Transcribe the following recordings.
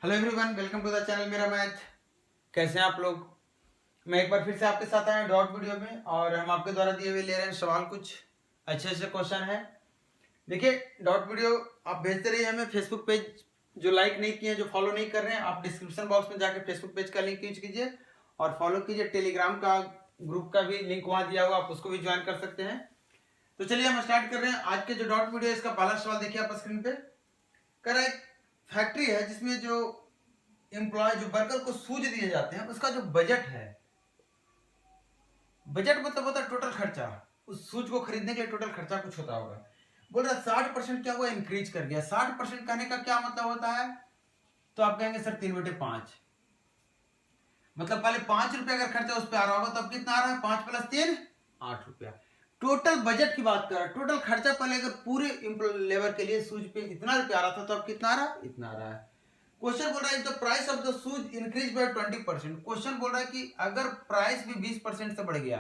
Hello everyone, welcome to the channel मेरा math. कैसे हैं आप लोग? मैं एक बार फिर से आपके साथ आया डॉट वीडियो में और हम आपके द्वारा दिए हुए ले रहे हैं सवाल। कुछ अच्छे अच्छे क्वेश्चन है। देखिए, डॉट वीडियो आप भेजते रहिए हमें। फेसबुक पेज जो लाइक नहीं किए, जो फॉलो नहीं कर रहे हैं, आप डिस्क्रिप्शन बॉक्स में जाकर फेसबुक पेज का लिंक यूज कीजिए और फॉलो कीजिए। टेलीग्राम का ग्रुप का भी लिंक वहाँ दिया हुआ, आप उसको भी ज्वाइन कर सकते हैं। तो चलिए हम स्टार्ट कर रहे हैं आज के जो डॉट वीडियो है। इसका पहला सवाल देखिए आप स्क्रीन पे। कह रहा है एक फैक्ट्री है जिसमें जो एम्प्लॉय जो वर्कर को सूज दिए जाते हैं, उसका जो बजट है, बजट मतलब होता है टोटल खर्चा। उस सूज को खरीदने के लिए टोटल खर्चा कुछ होता होगा। बोल रहा 60% क्या हुआ, इंक्रीज कर गया। 60% कहने का क्या मतलब होता है? तो आप कहेंगे सर 3/5, मतलब पहले 5 रुपए अगर खर्चा उस पर आ रहा होगा तो अब कितना आ रहा है? 5 + 3 8 रुपया। टोटल बजट की बात कर रहा है। टोटल खर्चा पहले अगर पूरे लेबर के लिए सूज पे इतना रुपया आ रहा था तो अब कितना आ रहा है? इतना आ रहा है। क्वेश्चन बोल रहा है the price of the shoes increase by 20%। Question बोल रहा है कि अगर प्राइस भी 20% से बढ़ गया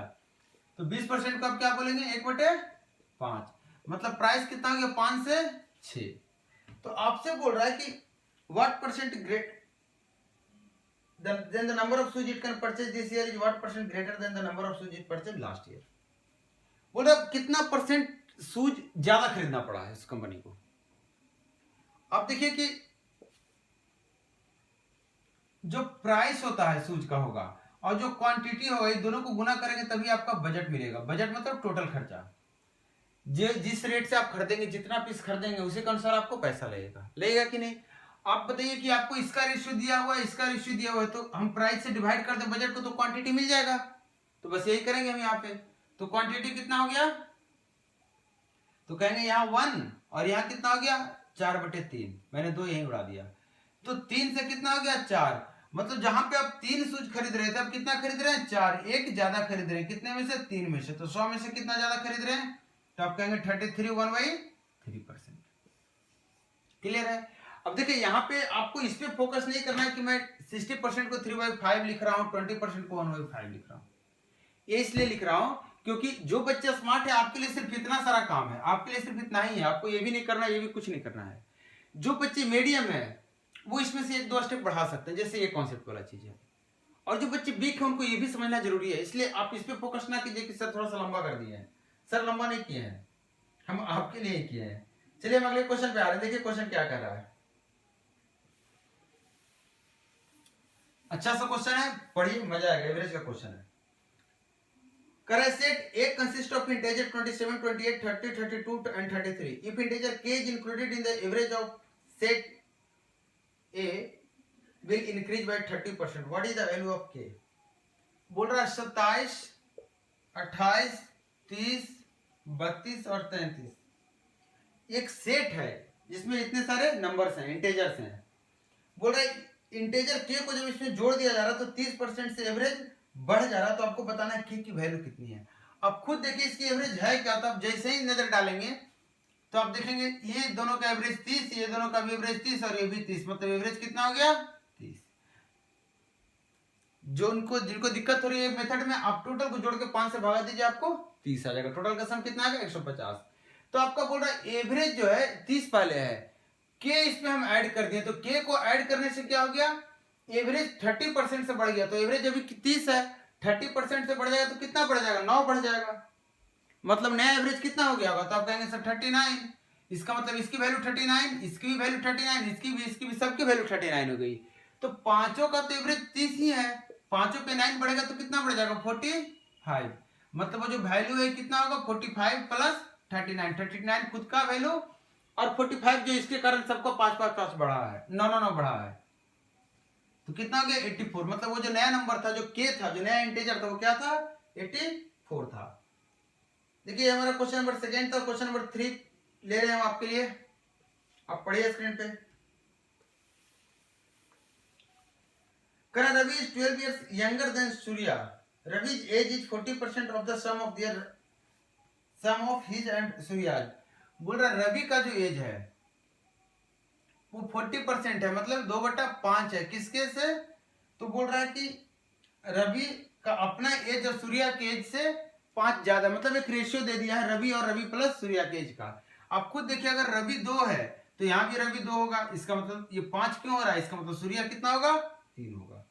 तो 20% को आप क्या बोलेंगे? 1/5। मतलब प्राइस कितना हो गया? 5 से 6। तो आपसे बोल रहा है कि what percent great then the number of shoes it can purchase this year is what percent greater than the number of shoes it purchased last year। बोल रहा कितना परसेंट शूज ज्यादा खरीदना पड़ा है इस कंपनी को। आप देखिए कि जो प्राइस होता है शूज का होगा और जो क्वांटिटी होगा, ये दोनों को गुना करेंगे तभी आपका बजट मिलेगा। बजट मतलब टोटल खर्चा। जिस रेट से आप खरीदेंगे, जितना पीस खरीदेंगे, उसी के अनुसार आपको पैसा लगेगा। लगेगा कि नहीं? आप बताइए कि आपको इसका रेशियो दिया हुआ है, इसका रेशियो दिया हुआ है, तो हम प्राइस से डिवाइड कर दें बजट को तो क्वांटिटी मिल जाएगा। तो बस यही करेंगे हम यहाँ पे। तो क्वांटिटी कितना हो गया? तो कहेंगे यहाँ 1 और यहाँ कितना हो गया? 4/3। मैंने 2 यहीं उड़ा दिया। तो 3 से कितना हो गया? 4। मतलब जहां पे आप 3 शूज खरीद रहे थे, अब कितना खरीद रहे हैं? 4। एक ज्यादा खरीद रहे हैं। कितने में से? 3 में से। तो 100 में से कितना ज्यादा खरीद रहे हैं? तो आप कहेंगे 33 1/3%। क्लियर है? अब देखिए यहाँ पे आपको इस पे फोकस नहीं करना है कि मैं 60% को 3/5 लिख रहा हूँ, 20% को 1/5 लिख रहा हूँ। ये इसलिए लिख रहा हूं क्योंकि जो बच्चा स्मार्ट है, आपके लिए सिर्फ इतना सारा काम है। आपके लिए सिर्फ इतना ही है। आपको ये भी नहीं करना, ये भी कुछ नहीं करना है। जो बच्चे मीडियम है वो इसमें से 1-2 स्टेप बढ़ा सकते हैं, जैसे ये कॉन्सेप्ट वाला चीज है। और जो बच्चे वीक है उनको ये भी समझना जरूरी है। इसलिए आप इस पे फोकस ना कीजिए कि सर थोड़ा सा लंबा कर दिए हैं। सर लंबा नहीं किए हैं, हम आपके लिए ही किए हैं। चलिए हम अगले क्वेश्चन पे आ रहे हैं। देखिए क्वेश्चन क्या कर रहा है। अच्छा सा क्वेश्चन है, पढ़िए, मजा आएगा। एवरेज का क्वेश्चन है। Correct set A consists of integer 27, 28, 30, 32 and 33. If integer k is included in the average of set A will increase by 30%. What is the value of k? बोल रहा है 27, 28, 30, 32 और 33 एक सेट है जिसमें इतने सारे नंबर्स हैं, इंटेजर्स हैं। बोल रहा है इंटेजर के को जब इसमें जोड़ दिया जा रहा है तो 30% से एवरेज बढ़ जा रहा है। तो आपको बताना है के की वैल्यू कितनी है। अब खुद देखिए इसकी एवरेज है क्या। तो आप जैसे ही नजर डालेंगे तो आप देखेंगे ये दोनों का एवरेज 30, ये दोनों का भी एवरेज 30 और ये भी 30, मतलब एवरेज कितना हो गया? 30। जो उनको जिनको दिक्कत हो रही है मेथड में, आप टोटल को जोड़ के 5 से भगा दीजिए, आपको 30 आ जाएगा। टोटल का सम कितना आ गया? 150। तो आपका बोल रहा है एवरेज जो है 30 पहले है, के इसमें हम ऐड कर दिए, तो के को ऐड करने से क्या हो गया? एवरेज 30% से बढ़ गया। तो एवरेज अभी 30 है, 30% से बढ़ जाएगा तो कितना बढ़ जाएगा? 9 बढ़ जाएगा। मतलब नया एवरेज कितना हो गया होगा? तो आप कहेंगे सर 39। इसका मतलब इसकी वैल्यू 39, इसकी भी वैल्यू 39, इसकी भी सबकी वैल्यू 39 हो गई। तो पांचों का तो एवरेज 30 ही है। पांचों पे 9 बढ़ेगा तो कितना बढ़ जाएगा? 45। मतलब वो जो वैल्यू है कितना होगा? 45 + 39। 39 खुद का वैल्यू और 45 जो इसके कारण सबको 5 बढ़ा है, 9 बढ़ा है। तो कितना हो गया? 84। मतलब वो जो नया नंबर था, जो के था, जो नया इंटीजर था, वो क्या था? 84 था। देखिए हमारा क्वेश्चन नंबर 2 था। क्वेश्चन नंबर 3 ले रहे हैं हम आपके लिए। आप पढ़िए स्क्रीन पे। Ravi is 12 years younger than Surya. Ravi's age is 40% of the sum of his and Surya's. बोल रहा रवि का जो एज है वो 40% है, मतलब 2/5 है। किसके से? तो बोल रहा है कि रवि का अपना एज और सूर्या के एज से 5 ज्यादा, मतलब एक रेशियो दे दिया है रवि और रवि प्लस सूर्या के एज का। आप खुद देखिए अगर रवि 2 है तो यहाँ भी रवि 2 होगा, इसका मतलब ये 5 क्यों हो रहा है, इसका मतलब सूर्य कितना होगा, 3 होगा।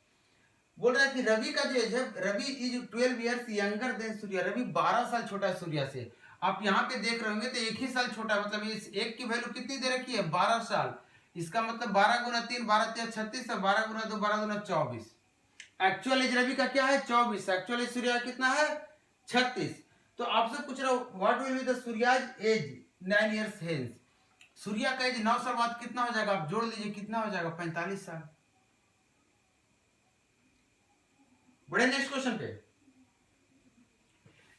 बोल रहा है कि रवि का जो है, Ravi is 12 years younger than Surya, Ravi 12 साल छोटा है सूर्य से। आप यहाँ पे देख रहे होंगे तो एक ही साल छोटा है, मतलब इस एक की वैल्यू कितनी दे रखी है, 12 साल। इसका मतलब 12 गुना 3 12 3 36 और 12 गुना 2 12 गुना 24। एक्चुअल एज रवि का क्या है, 24। एक्चुअल एज सूर्य कितना है, 36। तो आपसे पूछ रहा हूँ what will be the Surya's age 9 years hence. Surya का एज 9 साल बाद कितना हो जाएगा, आप जोड़ लीजिए कितना हो जाएगा, 45 साल। बड़े नेक्स्ट क्वेश्चन पे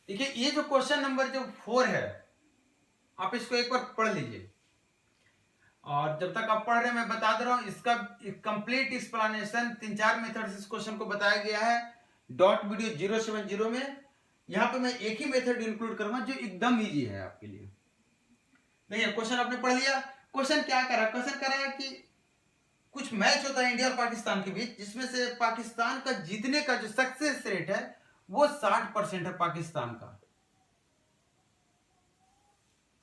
देखिए, ये जो क्वेश्चन नंबर जो 4 है, आप इसको एक बार पढ़ लीजिए, और जब तक आप पढ़ रहे हैं मैं बता दे रहा हूं इसका कंप्लीट एक्सप्लेनेशन 3-4 मेथड से इस क्वेश्चन को बताया गया है डॉट वीडियो 070 में। यहां पे मैं एक ही मेथड इंक्लूड करूंगा जो एकदम इजी है आपके लिए। देखिए क्वेश्चन आपने पढ़ लिया। क्वेश्चन क्या करा, क्वेश्चन करा है कि कुछ मैच होता है इंडिया और पाकिस्तान के बीच, जिसमें से पाकिस्तान का जीतने का जो सक्सेस रेट है वो 60% है पाकिस्तान का।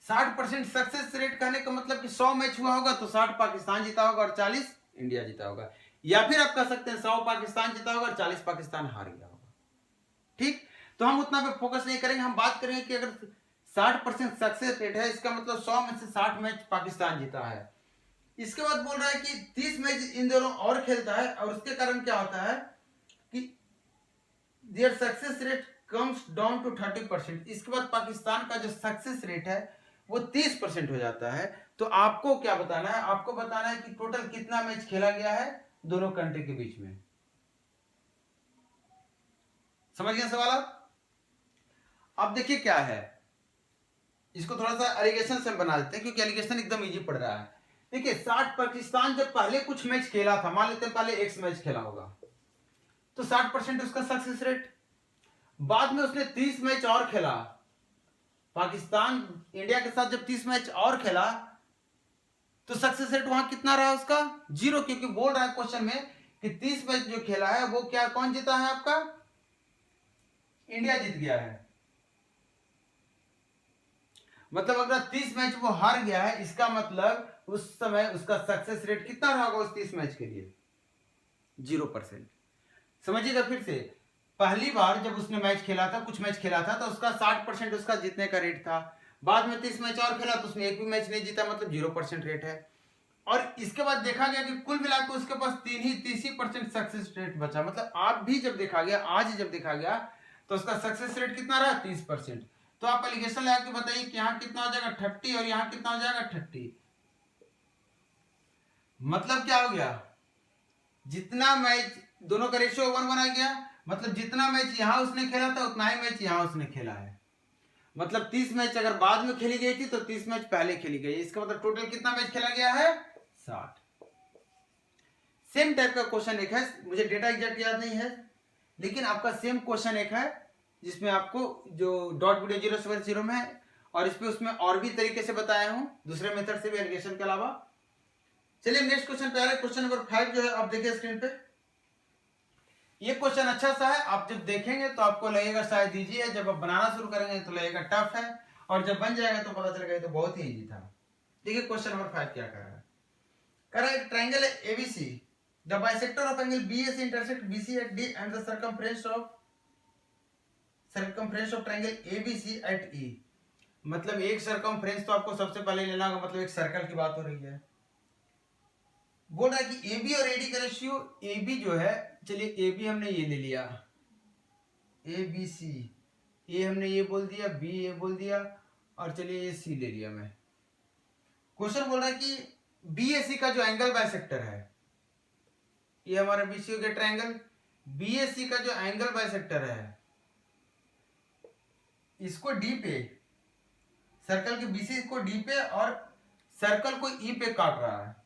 60% सक्सेस रेट कहने का मतलब कि 100 मैच हुआ होगा तो 60 पाकिस्तान जीता होगा और 40 इंडिया जीता होगा, या फिर आप कह सकते हैं 100 पाकिस्तान जीता होगा और 40 पाकिस्तान हार गया होगा। ठीक, तो हम उतना पे फोकस नहीं करेंगे, हम बात करेंगे कि अगर 60% सक्सेस रेट है, इसका मतलब 100 में से 60 मैच पाकिस्तान जीता है। इसके बाद बोल रहा है कि 30 मैच इन दोनों और खेलता है, और उसके कारण क्या होता है कि their success rate comes down to 30%। इसके बाद पाकिस्तान का जो सक्सेस रेट है वो 30% हो जाता है। तो आपको क्या बताना है, आपको बताना है कि टोटल कितना मैच खेला गया है दोनों कंट्री के बीच में। समझ गए सवाल आप? अब देखिए क्या है, इसको थोड़ा सा एलिगेशन से बना देते हैं क्योंकि एलिगेशन एकदम इजी पड़ रहा है। देखिए 60 पाकिस्तान जब पहले कुछ मैच खेला था, मान लेते हैं पहले एक्स मैच खेला होगा, तो 60% उसका सक्सेस रेट। बाद में उसने 30 मैच और खेला, पाकिस्तान इंडिया के साथ जब 30 मैच और खेला तो सक्सेस रेट वहां कितना रहा उसका, 0, क्योंकि बोल रहा है क्वेश्चन में कि 30 मैच जो खेला है वो क्या, कौन जीता है आपका, इंडिया जीत गया है। मतलब अगर 30 मैच वो हार गया है, इसका मतलब उस समय उसका सक्सेस रेट कितना रहा होगा उस 30 मैच के लिए, 0%। समझिएगा फिर से, पहली बार जब उसने मैच खेला था, कुछ मैच खेला था, तो उसका 60% उसका जीतने का रेट था। बाद में 30 मैच और खेला तो उसने एक भी मैच नहीं जीता, मतलब 0% रेट है। और इसके बाद देखा गया कि कुल मिलाकर उसके पास 30% सक्सेस रेट बचा। मतलब आप भी जब देखा गया, आज जब देखा गया तो उसका सक्सेस रेट कितना रहा, 30%। तो आप एलिगेशन लगा के बताइए कि यहाँ कितना हो जाएगा 30 और यहाँ कितना हो जाएगा 30। मतलब क्या हो गया, जितना मैच दोनों का रेशियो 1 बना गया, मतलब जितना मैच यहां उसने खेला था उतना ही मैच यहां उसने खेला है। मतलब 30 मैच अगर बाद में खेली गई थी तो 30 मैच पहले खेली गई, इसका मतलब टोटल कितना मैच खेला गया है, 60। सेम टाइप का क्वेश्चन एक है, मुझे डेटा एग्जैक्ट याद नहीं है, लेकिन आपका सेम क्वेश्चन एक है जिसमें आपको जो डॉट वीडियो 070 में है, और इसमें उसमें और भी तरीके से बताया हूं दूसरे मेथड से भी एलिगेशन के अलावा। चलिए नेक्स्ट क्वेश्चन पे आ रहा है, क्वेश्चन नंबर 5 जो है आप देखिए स्क्रीन पे। ये क्वेश्चन अच्छा सा है, आप जब देखेंगे तो आपको लगेगा शायद इजी है, जब आप बनाना शुरू करेंगे तो लगेगा टफ है, और जब बन जाएगा तो पता चलेगा तो बहुत ही इजी था। देखिए क्वेश्चन नंबर 5 क्या कर रहा है, कह रहा है एक ट्रायंगल है ABC, the bisector of angle BAC intersect BC at D and the circumference of triangle ABC at E. मतलब एक सर्कमफ्रेंस तो आपको सबसे पहले लेना होगा, मतलब एक सर्कल की बात हो रही है। बोल रहा है कि ए बी और एडी का रेशियो, ए बी जो है, चलिए ए बी हमने ये ले लिया, ए बी सी, ए हमने ये बोल दिया, बी ये बोल दिया, और चलिए ये सी ले लिया मैं। क्वेश्चन बोल रहा है कि बी ए सी का जो एंगल बाइसेक्टर है, ये हमारा बी सी हो गया ट्रायंगल, बी ए सी का जो एंगल बाइसेक्टर है इसको डी पे, सर्कल के बीसी को डी पे और सर्कल को ई पे काट रहा है।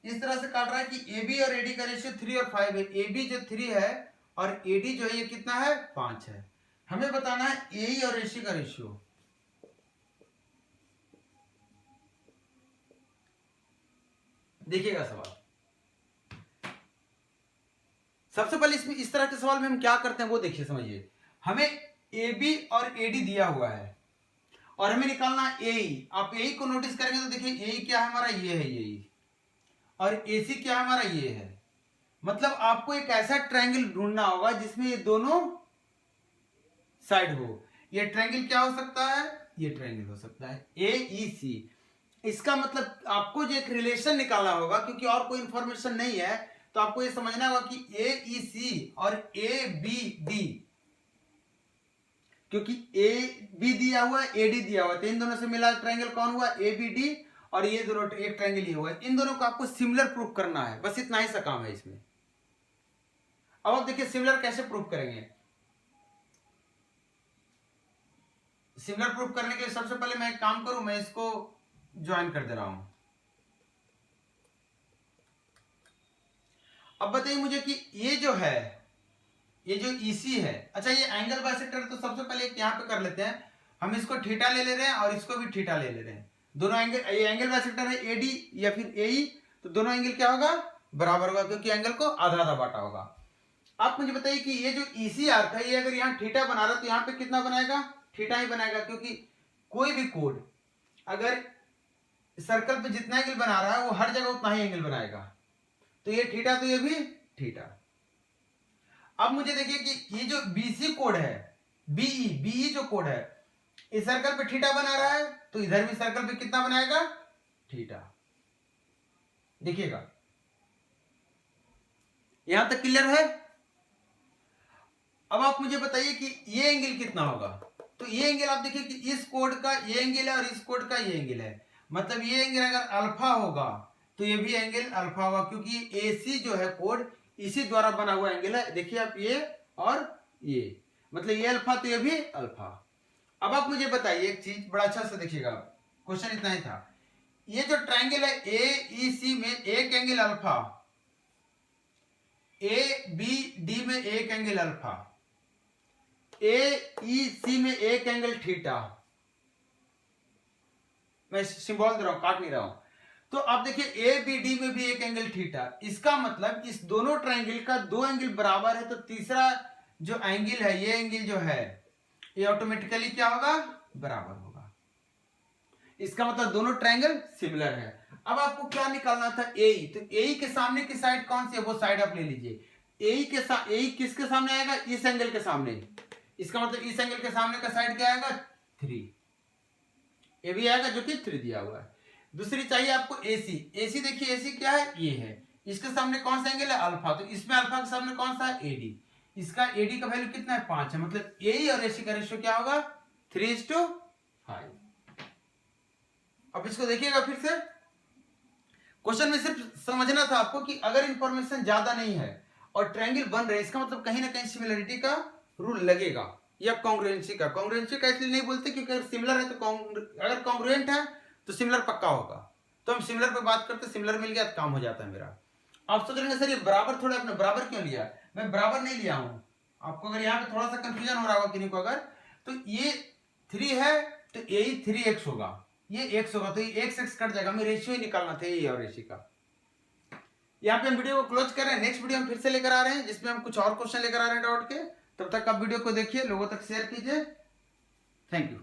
इस तरह से काट रहा है कि ए बी और एडी का रेशियो 3 और 5 है। ए बी जो 3 है और एडी जो है ये कितना है, 5 है। हमें बताना है ए और एसी का रेशियो। देखिएगा सवाल, सबसे पहले इसमें इस तरह के सवाल में हम क्या करते हैं वो देखिए, समझिए। हमें ए बी और एडी दिया हुआ है और हमें निकालना ए। आप ए को नोटिस करेंगे तो देखिए ए क्या है हमारा, ये है ए, और एसी क्या है हमारा, ये है। मतलब आपको एक ऐसा ट्रायंगल ढूंढना होगा जिसमें ये दोनों साइड हो। ये ट्रायंगल क्या हो सकता है, ये ट्रायंगल हो सकता है ए ई सी। इसका मतलब आपको जो एक रिलेशन निकालना होगा, क्योंकि और कोई इंफॉर्मेशन नहीं है, तो आपको ये समझना होगा कि ए ई सी और ए बी डी, क्योंकि ए बी दिया हुआ है, ए डी दिया हुआ है, तो इन दोनों से मिला ट्रायंगल कौन हुआ, ए बी डी, और ये दोनों एक ट्रायंगल ये हुआ है। इन दोनों को आपको सिमिलर प्रूफ करना है, बस इतना ही सा काम है इसमें। अब आप देखिए सिमिलर कैसे प्रूफ करेंगे। सिमिलर प्रूफ करने के लिए सबसे पहले मैं एक काम करूं, मैं इसको ज्वाइन कर दे रहा हूं। अब बताइए मुझे कि ये जो है, ये जो EC है, अच्छा ये एंगल बाइसेक्टर, तो सबसे पहले एक यहां पे कर लेते हैं, हम इसको थीटा ले रहे हैं और इसको भी थीटा ले रहे हैं। दोनों एंगल, ये एंगल बाइसेक्टर है AD या फिर AE, तो दोनों एंगल क्या होगा, बराबर होगा, क्योंकि एंगल को आधा आधा बांटा होगा। आप मुझे बताइए कि ये जो EC आर्क है, ये अगर यहाँ थीटा बना रहा है तो यहाँ पे कितना बनाएगा, थीटा ही बनाएगा, क्योंकि कोई भी कोड अगर सर्कल पे जितना एंगल बना रहा है वो हर जगह उतना ही एंगल बनाएगा, तो ये थीटा, तो ये भी थीटा। अब मुझे देखिए कि ये जो BC कोड है, BE जो कोड है, इस सर्कल पे थीटा बना रहा है, तो इधर भी सर्कल पे कितना बनाएगा, थीटा। देखिएगा यहां तक क्लियर है। अब आप मुझे बताइए कि ये एंगल कितना होगा। तो ये एंगल आप देखिए कि इस कोड का ये एंगल है और इस कोड का ये एंगल है, मतलब ये एंगल अगर अल्फा होगा तो ये भी एंगल अल्फा होगा, क्योंकि AC जो है कोड इसी द्वारा बना हुआ एंगल है। देखिए आप ये और ये, मतलब ये अल्फा तो ये भी अल्फा। अब आप मुझे बताइए एक चीज, बड़ा अच्छा से देखिएगा, क्वेश्चन इतना ही था। ये जो ट्रायंगल है AEC में एक एंगल अल्फा, ABD में एक एंगल अल्फा, AEC में एक एंगल थीटा, मैं सिंबल दे रहा हूं, काट नहीं रहा हूं। तो आप देखिए ABD में भी एक एंगल थीटा, इसका मतलब इस दोनों ट्रायंगल का दो एंगल बराबर है, तो तीसरा जो एंगल है, ये एंगल जो है, ये ऑटोमेटिकली क्या होगा, बराबर होगा। इसका मतलब दोनों ट्रायंगल सिमिलर है। अब आपको क्या निकालना था, AE, तो AE के सामने की साइड कौन सी है, वो साइड आप ले लीजिए। AE किसके सामने आएगा, इस एंगल के सामने, इसका मतलब इस एंगल के सामने का साइड क्या आएगा, 3, ये भी आएगा जो कि 3 दिया हुआ है। दूसरी चाहिए आपको AC देखिए AC क्या है, ये है, इसके सामने कौन सा एंगल है, अल्फा, तो इसमें अल्फा के सामने कौन सा है, AD, इसका AD का वैल्यू कितना है, 5 है, मतलब AE और AC का रेशियो क्या होगा, 3:5। अब इसको देखिएगा फिर से, क्वेश्चन में सिर्फ समझना था आपको कि अगर इंफॉर्मेशन ज्यादा नहीं है और ट्रायंगल बन रहे, इसका मतलब कहीं ना कहीं सिमिलरिटी का रूल लगेगा, या कॉन्ग्रुएंसी का। कॉन्ग्रुएंसी का इसलिए नहीं बोलते क्योंकि अगर सिमिलर है तो अगर कॉन्ग्रुएंट है तो सिमिलर पक्का होगा। तो हम सिमिलर पे बात करते, सिमिलर मिल गया तो काम हो जाता है मेरा। आप सोच रहे हैं सर ये बराबर थोड़ा, आपने बराबर क्यों लिया, मैं बराबर नहीं लिया हूं। आपको अगर यहाँ पे थोड़ा सा कंफ्यूजन हो रहा होगा किन्हीं को, अगर तो ये 3 है तो AE 3x होगा, ये x होगा, तो ये x कट जाएगा, हमें रेशियो ही निकालना था AE और AC का। यहाँ पे हम वीडियो को क्लोज कर रहे हैं, नेक्स्ट वीडियो हम फिर से लेकर आ रहे हैं जिसमें हम कुछ और क्वेश्चन लेकर आ रहे हैं डाउट के। तब तक आप वीडियो को देखिए, लोगों तक शेयर कीजिए। Thank you.